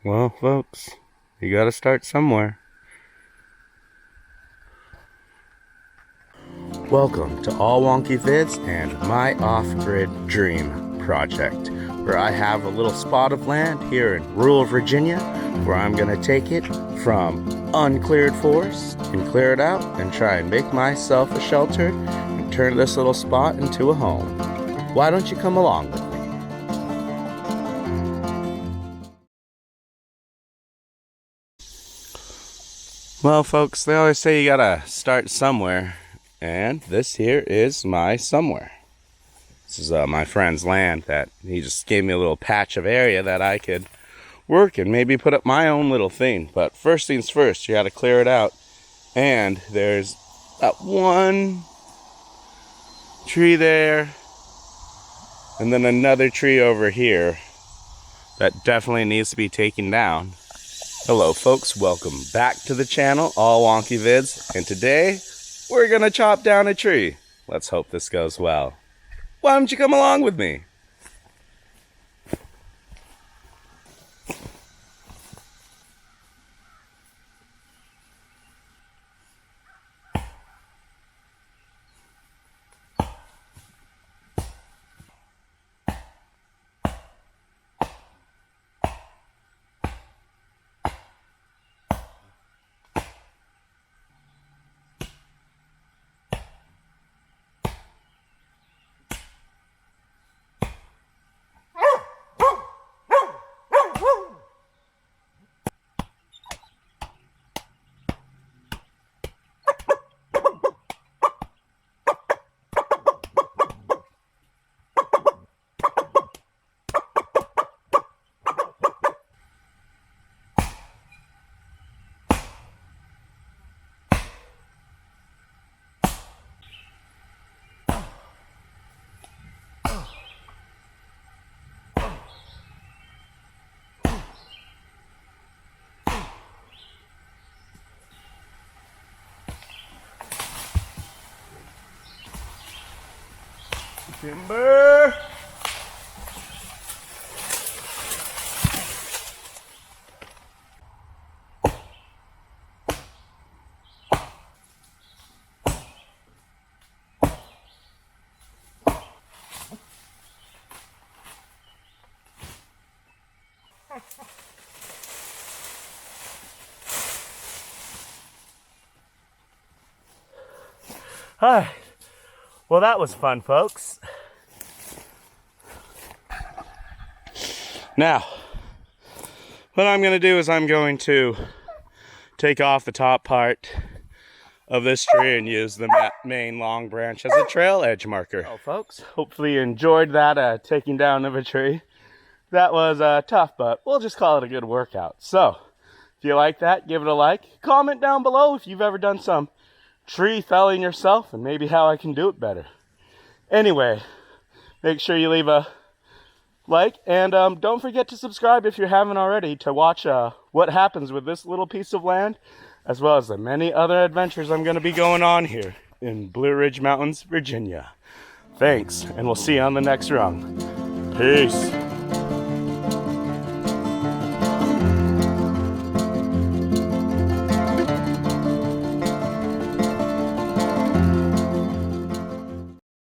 Well, folks, you gotta start somewhere. Welcome to All Wonky Vids and my off-grid dream project, where I have a little spot of land here in rural Virginia where I'm gonna take it from uncleared forest and clear it out and try and make myself a shelter and turn this little spot into a home. Why don't you come along with me? Well, folks, they always say you gotta start somewhere, and this here is my somewhere. This is my friend's land that he just gave me a little patch of area that I could work and maybe put up my own little thing. But first things first, you gotta clear it out. And there's that one tree there, and then another tree over here that definitely needs to be taken down. Hello folks, welcome back to the channel, All Wonky Vids, and today we're gonna chop down a tree. Let's hope this goes well. Why don't you come along with me? Timber! Hi. Well, that was fun, folks. Now, what I'm going to do is I'm going to take off the top part of this tree and use the main long branch as a trail edge marker. Well, folks, hopefully you enjoyed that taking down of a tree. That was tough, but we'll just call it a good workout. So, if you like that, give it a like. Comment down below if you've ever done some tree felling yourself and maybe how I can do it better. Anyway, make sure you leave a like, and don't forget to subscribe if you haven't already to watch what happens with this little piece of land, as well as the many other adventures I'm going to be going on here in Blue Ridge Mountains, Virginia. Thanks, and we'll see you on the next rung. Peace.